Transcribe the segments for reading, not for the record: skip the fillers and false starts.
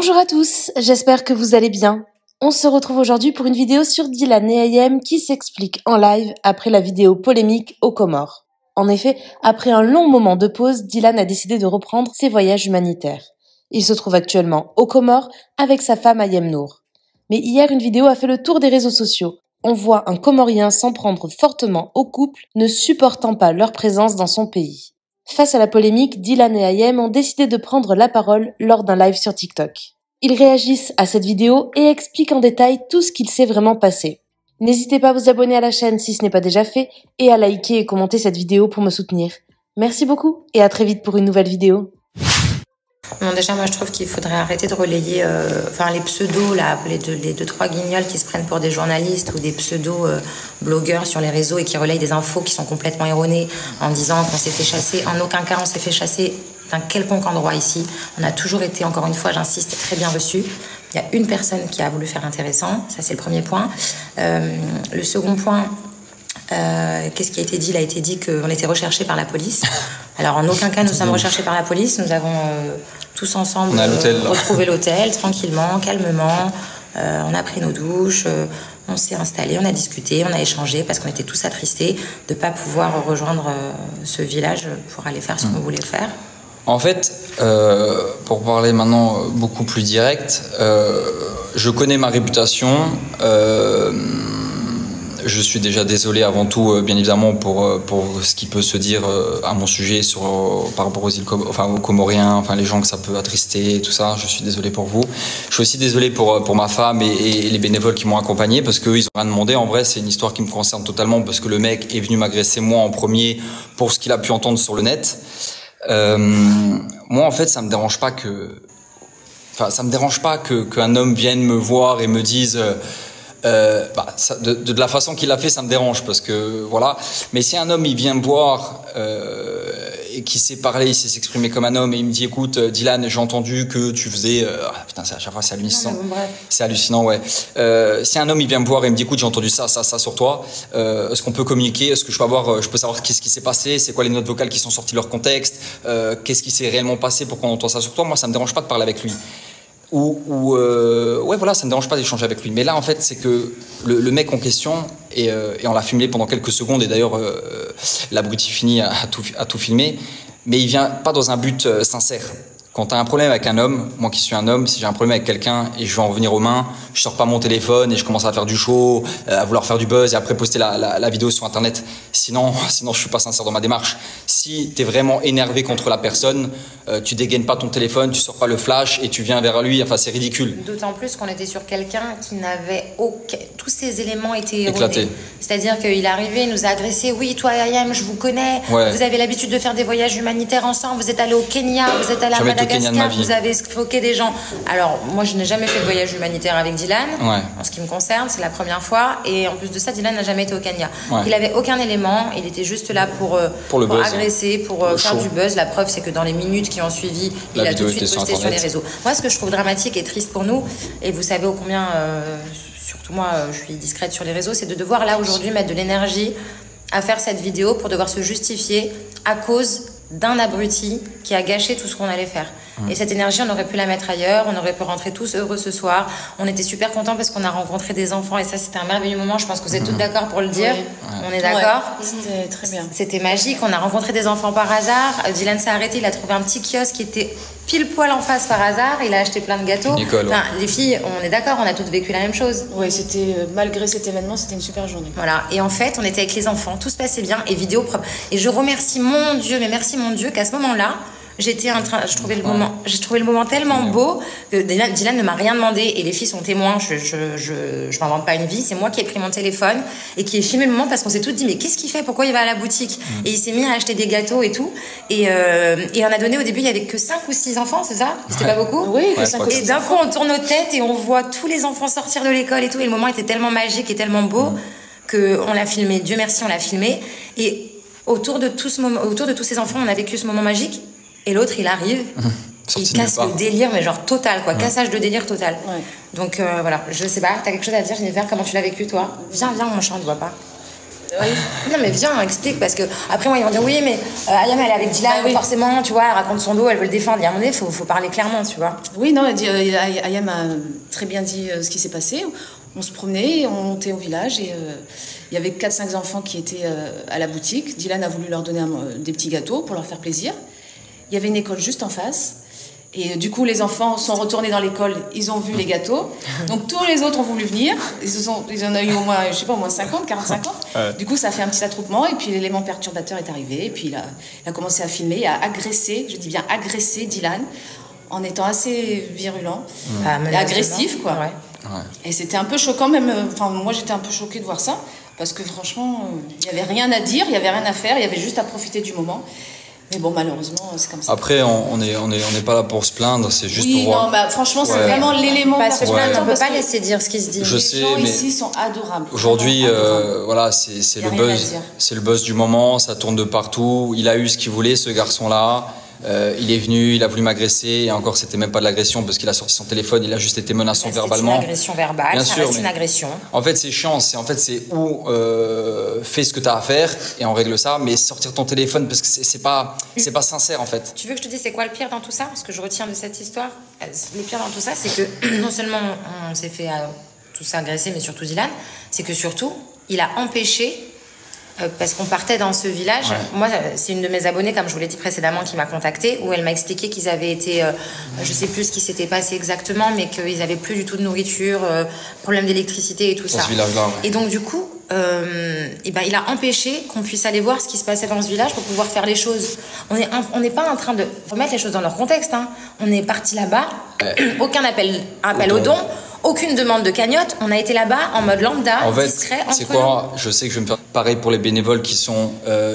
Bonjour à tous, j'espère que vous allez bien. On se retrouve aujourd'hui pour une vidéo sur Dylan et Ayem qui s'explique en live après la vidéo polémique aux Comores. En effet, après un long moment de pause, Dylan a décidé de reprendre ses voyages humanitaires. Il se trouve actuellement aux Comores avec sa femme Ayem Nour. Mais hier, une vidéo a fait le tour des réseaux sociaux. On voit un Comorien s'en prendre fortement au couple, ne supportant pas leur présence dans son pays. Face à la polémique, Dylan et Ayem ont décidé de prendre la parole lors d'un live sur TikTok. Ils réagissent à cette vidéo et expliquent en détail tout ce qu'il s'est vraiment passé. N'hésitez pas à vous abonner à la chaîne si ce n'est pas déjà fait et à liker et commenter cette vidéo pour me soutenir. Merci beaucoup et à très vite pour une nouvelle vidéo. Bon, déjà, moi, je trouve qu'il faudrait arrêter de relayer les pseudos, là, les deux, trois guignols qui se prennent pour des journalistes ou des pseudo-blogueurs sur les réseaux et qui relayent des infos qui sont complètement erronées en disant qu'on s'est fait chasser. En aucun cas, on s'est fait chasser d'un quelconque endroit ici. On a toujours été, encore une fois, j'insiste, très bien reçus. Il y a une personne qui a voulu faire intéressant. Ça, c'est le premier point. Le second point... qu'est-ce qui a été dit? Il a été dit qu'on était recherchés par la police. Alors, en aucun cas, nous sommes recherchés par la police. Nous avons tous ensemble retrouvé l'hôtel, tranquillement, calmement. On a pris nos douches, on s'est installés, on a discuté, on a échangé parce qu'on était tous attristés de ne pas pouvoir rejoindre ce village pour aller faire ce qu'on voulait faire. En fait, pour parler maintenant beaucoup plus direct, je connais ma réputation. Je suis déjà désolé avant tout, bien évidemment, pour ce qui peut se dire à mon sujet par rapport aux Comoriens, les gens que ça peut attrister, tout ça. Je suis désolé pour vous. Je suis aussi désolé pour ma femme et les bénévoles qui m'ont accompagné parce qu'eux, ils ont rien demandé. En vrai, c'est une histoire qui me concerne totalement parce que le mec est venu m'agresser moi en premier pour ce qu'il a pu entendre sur le net. Moi, en fait, ça me dérange pas qu'un homme vienne me voir et me dise. De la façon qu'il a fait, ça me dérange parce que voilà. Mais si un homme il vient me voir et qui sait parler, il sait s'exprimer comme un homme et il me dit écoute Dylan, j'ai entendu que tu faisais putain, à chaque fois c'est hallucinant. C'est hallucinant, ouais. Si un homme il vient me voir et me dit écoute, j'ai entendu ça sur toi, est-ce qu'on peut communiquer? Est-ce que je peux savoir qu'est-ce qui s'est passé? C'est quoi les notes vocales qui sont sorties de leur contexte? Qu'est-ce qui s'est réellement passé pour qu'on entende ça sur toi? Moi, ça me dérange pas de parler avec lui. Ouais, voilà, ça ne me dérange pas d'échanger avec lui. Mais là, en fait, c'est que le mec en question, et on l'a filmé pendant quelques secondes, et d'ailleurs, l'abruti fini à tout filmer, mais il vient pas dans un but sincère. Quand tu as un problème avec un homme, moi qui suis un homme, si j'ai un problème avec quelqu'un et je veux en venir aux mains, je sors pas mon téléphone et je commence à faire du show, à vouloir faire du buzz et après poster la vidéo sur internet. Sinon je suis pas sincère dans ma démarche. Si tu es vraiment énervé contre la personne, tu dégaines pas ton téléphone, tu sors pas le flash et tu viens vers lui, enfin c'est ridicule. D'autant plus qu'on était sur quelqu'un qui n'avait aucun... Tous ces éléments étaient éclatés. C'est-à-dire qu'il est arrivé, il nous a agressé. Oui, toi Ayem, je vous connais. Ouais. Vous avez l'habitude de faire des voyages humanitaires ensemble. Vous êtes allé au Kenya, vous êtes allé à Madagascar, vous avez escroqué des gens. Alors, moi, je n'ai jamais fait de voyage humanitaire avec Dylan. Ouais. En ce qui me concerne, c'est la première fois. Et en plus de ça, Dylan n'a jamais été au Kenya. Ouais. Il n'avait aucun élément. Il était juste là pour agresser, pour faire du buzz. La preuve, c'est que dans les minutes qui ont suivi, il a tout de suite posté sur les réseaux. Moi, ce que je trouve dramatique et triste pour nous, et vous savez combien... surtout moi, je suis discrète sur les réseaux, c'est de devoir là aujourd'hui mettre de l'énergie à faire cette vidéo pour devoir se justifier à cause d'un abruti qui a gâché tout ce qu'on allait faire. Et cette énergie, on aurait pu la mettre ailleurs, on aurait pu rentrer tous heureux ce soir. On était super contents parce qu'on a rencontré des enfants et ça, c'était un merveilleux moment. Je pense que vous êtes toutes d'accord pour le dire. Oui. On est d'accord? C'était très bien. C'était magique. On a rencontré des enfants par hasard. Dylan s'est arrêté, il a trouvé un petit kiosque qui était pile poil en face par hasard. Il a acheté plein de gâteaux. Nicole, ouais. Les filles, on est d'accord, on a toutes vécu la même chose. Oui, c'était malgré cet événement, c'était une super journée. Voilà. Et en fait, on était avec les enfants, tout se passait bien et vidéo propre. Et je remercie mon Dieu, mais merci mon Dieu qu'à ce moment-là, j'ai trouvé le moment tellement beau que Dylan ne m'a rien demandé et les filles sont témoins, je m'invente pas une vie, c'est moi qui ai pris mon téléphone et qui ai filmé le moment parce qu'on s'est toutes dit mais qu'est-ce qu'il fait, pourquoi il va à la boutique et il s'est mis à acheter des gâteaux et tout et on a donné au début il y avait que 5 ou 6 enfants, c'est ça? C'était pas beaucoup? Oui, que 5 ou 6. Et d'un coup on tourne nos têtes et on voit tous les enfants sortir de l'école et tout et le moment était tellement magique et tellement beau qu'on l'a filmé, Dieu merci on l'a filmé et autour de tous ces enfants on a vécu ce moment magique. Et l'autre, il arrive, il casse le délire, mais genre total, quoi. Cassage de délire total. Ouais. Donc voilà, je sais pas, t'as quelque chose à dire, Jennifer, comment tu l'as vécu, toi? Viens, mon chat, on ne voit pas. Oui. Non mais viens, explique, parce que après moi ils vont dire oui mais Ayam elle est avec Dylan, forcément tu vois, elle raconte son dos, elle veut le défendre. Il y a un moment donné, faut parler clairement, tu vois. Oui, non, Ayam a très bien dit ce qui s'est passé. On se promenait, on montait au village et il y avait 4-5 enfants qui étaient à la boutique. Dylan a voulu leur donner des petits gâteaux pour leur faire plaisir. Il y avait une école juste en face. Et du coup, les enfants sont retournés dans l'école, ils ont vu les gâteaux. Donc tous les autres ont voulu venir. Ils en ont eu au moins, je sais pas, au moins 50, 40-50. Ouais. Du coup, ça a fait un petit attroupement. Et puis l'élément perturbateur est arrivé. Et puis il a commencé à filmer et à agresser, je dis bien agresser Dylan, en étant assez virulent, et agressif, quoi. Ouais. Ouais. Et c'était un peu choquant même. Enfin, moi, j'étais un peu choquée de voir ça. Parce que franchement, il n'y avait rien à dire, il n'y avait rien à faire. Il y avait juste à profiter du moment. Mais bon, malheureusement, c'est comme ça. Après, on n'est pas là pour se plaindre, c'est juste pour voir. Non, bah, franchement, c'est vraiment l'élément. Pas se plaindre, on ne peut pas laisser dire ce qui se dit. Je sais, les gens mais ici sont adorables. Aujourd'hui, voilà, c'est le buzz. C'est le buzz du moment, ça tourne de partout. Il a eu ce qu'il voulait, ce garçon-là. Il est venu, il a voulu m'agresser, et encore c'était même pas de l'agression parce qu'il a sorti son téléphone, il a juste été menaçant verbalement. C'est une agression verbale, bien sûr, reste une agression. En fait c'est chiant, c'est où fais ce que tu as à faire et on règle ça, mais sortir ton téléphone parce que c'est pas sincère en fait. Tu veux que je te dise c'est quoi le pire dans tout ça? Ce que je retiens de cette histoire, le pire dans tout ça, c'est que non seulement on s'est fait tous agresser, mais surtout Dylan, c'est que surtout il a empêché. Parce qu'on partait dans ce village. Ouais. Moi, c'est une de mes abonnées, comme je vous l'ai dit précédemment, qui m'a contactée, où elle m'a expliqué qu'ils avaient été, je sais plus ce qui s'était passé exactement, mais qu'ils avaient plus du tout de nourriture, problème d'électricité et tout ça. Dans ce village-là, ouais. Et donc du coup, il a empêché qu'on puisse aller voir ce qui se passait dans ce village pour pouvoir faire les choses. On n'est pas en train de remettre les choses dans leur contexte. Hein. On est parti là-bas, aucun appel au don. Aucune demande de cagnotte, on a été là-bas en mode lambda, en fait, discret. C'est quoi? Je sais que je vais me faire pareil pour les bénévoles qui sont.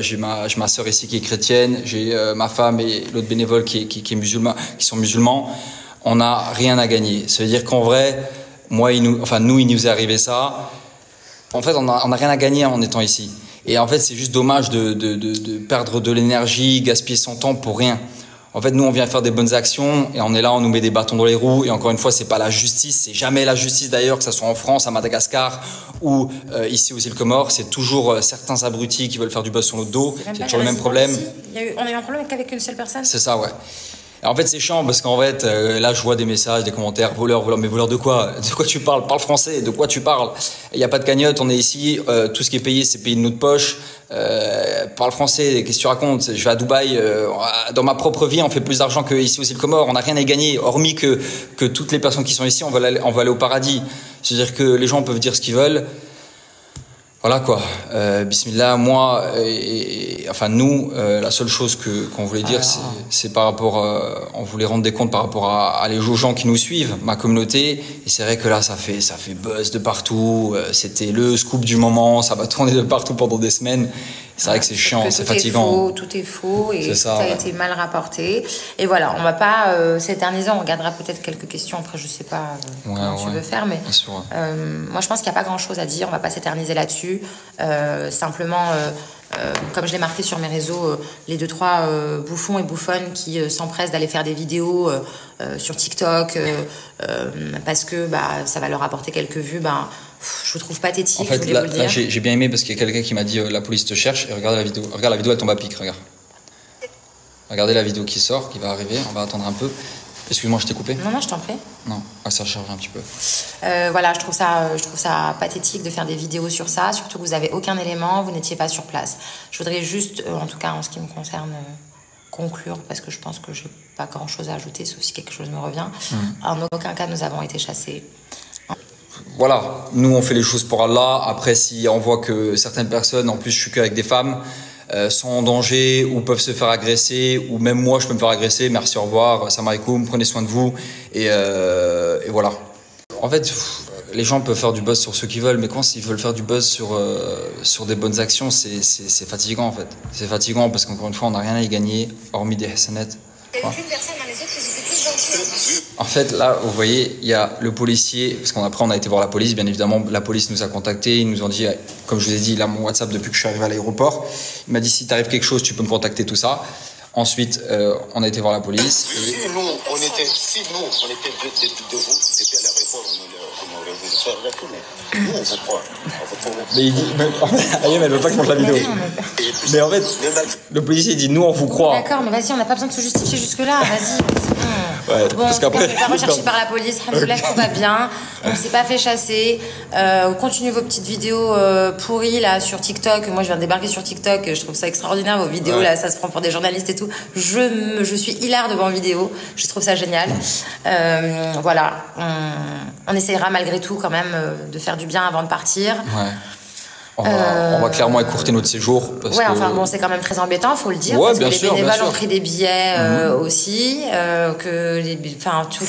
J'ai ma sœur ici qui est chrétienne, j'ai ma femme et l'autre bénévole qui est musulman, qui sont musulmans. On n'a rien à gagner. Ça veut dire qu'en vrai, nous, il nous est arrivé ça. En fait, on n'a rien à gagner en étant ici. Et en fait, c'est juste dommage de perdre de l'énergie, gaspiller son temps pour rien. En fait, nous, on vient faire des bonnes actions et on est là, on nous met des bâtons dans les roues. Et encore une fois, c'est pas la justice, c'est jamais la justice d'ailleurs, que ce soit en France, à Madagascar ou ici aux îles Comores. C'est toujours certains abrutis qui veulent faire du buzz sur notre dos. C'est toujours le même problème. On a eu un problème qu'avec une seule personne. C'est ça, ouais. Et en fait, c'est chiant parce qu'en fait, là, je vois des messages, des commentaires, voleurs, mais voleurs de quoi? De quoi tu parles? Parle français, de quoi tu parles? Il n'y a pas de cagnotte, on est ici, tout ce qui est payé, c'est payé de notre poche. Parle français, qu'est-ce que tu racontes? Je vais à Dubaï, dans ma propre vie, on fait plus d'argent qu'ici aux îles Comores, on n'a rien à gagner, hormis que toutes les personnes qui sont ici, on va aller au paradis. C'est-à-dire que les gens peuvent dire ce qu'ils veulent. Voilà quoi, bismillah, moi, nous, la seule chose qu'on voulait dire, c'est par rapport, on voulait rendre des comptes par rapport à aux gens qui nous suivent, ma communauté, et c'est vrai que là, ça fait buzz de partout, c'était le scoop du moment, ça va tourner de partout pendant des semaines. C'est vrai que c'est chiant, c'est fatigant. Tout est faux et ça a été mal rapporté. Et voilà, on va pas s'éterniser, on regardera peut-être quelques questions. Après, je sais pas comment tu veux faire, mais moi je pense qu'il n'y a pas grand-chose à dire. On va pas s'éterniser là-dessus. Simplement, comme je l'ai marqué sur mes réseaux, les 2-3 bouffons et bouffonnes qui s'empressent d'aller faire des vidéos sur TikTok parce que ça va leur apporter quelques vues. Je vous trouve pathétique. En fait, là j'ai bien aimé parce qu'il y a quelqu'un qui m'a dit la police te cherche et regarde la vidéo. Regarde la vidéo, elle tombe à pic. Regardez la vidéo qui sort, qui va arriver. On va attendre un peu. Excuse-moi, je t'ai coupé. Non, je t'en prie. Non, ça charge un petit peu. Voilà, je trouve ça pathétique de faire des vidéos sur ça. Surtout que vous n'avez aucun élément, vous n'étiez pas sur place. Je voudrais juste, en tout cas en ce qui me concerne, conclure parce que je pense que j'ai pas grand-chose à ajouter, sauf si quelque chose me revient. En aucun cas, nous avons été chassés. Voilà, nous on fait les choses pour Allah. Après, si on voit que certaines personnes, en plus je suis qu'avec des femmes, sont en danger ou peuvent se faire agresser, ou même moi je peux me faire agresser, merci, au revoir, salam alaikum, prenez soin de vous, et voilà. En fait, les gens peuvent faire du buzz sur ce qu'ils veulent, mais quand ils veulent faire du buzz sur des bonnes actions, c'est fatigant en fait. C'est fatigant parce qu'encore une fois, on n'a rien à y gagner, hormis des hasanettes. En fait, là, vous voyez, il y a le policier, parce qu'après on a été voir la police, bien évidemment, la police nous a contactés, ils nous ont dit, comme je vous ai dit, il a mon WhatsApp depuis que je suis arrivé à l'aéroport, il m'a dit, si t'arrive quelque chose, tu peux me contacter, tout ça. Ensuite, on a été voir la police. Si nous, on était de vous, depuis à l'aéroport, on aurait vous faire la tout, mais nous, on vous croit. Mais il dit, Ayem, elle veut pas que je monte la vidéo. Mais en fait, le policier dit, nous, on vous croit. D'accord, mais vas-y, on n'a pas besoin de se justifier jusque-là, vas-y. Ouais, bon, parce qu'après, on n'est pas recherché par la police, alhamdoulilah, tout va bien, on ne s'est pas fait chasser, continuez vos petites vidéos pourries là sur TikTok, moi je viens de débarquer sur TikTok, je trouve ça extraordinaire vos vidéos là, ça se prend pour des journalistes et tout, je suis hilar devant vos vidéos, je trouve ça génial, voilà, on essayera malgré tout quand même de faire du bien avant de partir. Ouais. On va clairement écourter notre séjour. Parce que... enfin bon, c'est quand même très embêtant, faut le dire, ouais, parce que sûr, les bénévoles ont pris des billets aussi, que tout.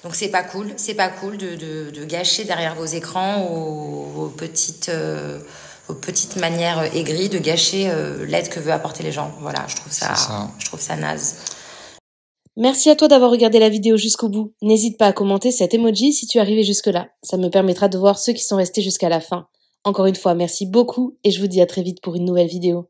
Donc c'est pas cool de gâcher derrière vos écrans vos petites manières aigries de gâcher l'aide que veut apporter les gens. Voilà, je trouve ça naze. Merci à toi d'avoir regardé la vidéo jusqu'au bout. N'hésite pas à commenter cet emoji si tu es arrivé jusque-là. Ça me permettra de voir ceux qui sont restés jusqu'à la fin. Encore une fois, merci beaucoup et je vous dis à très vite pour une nouvelle vidéo.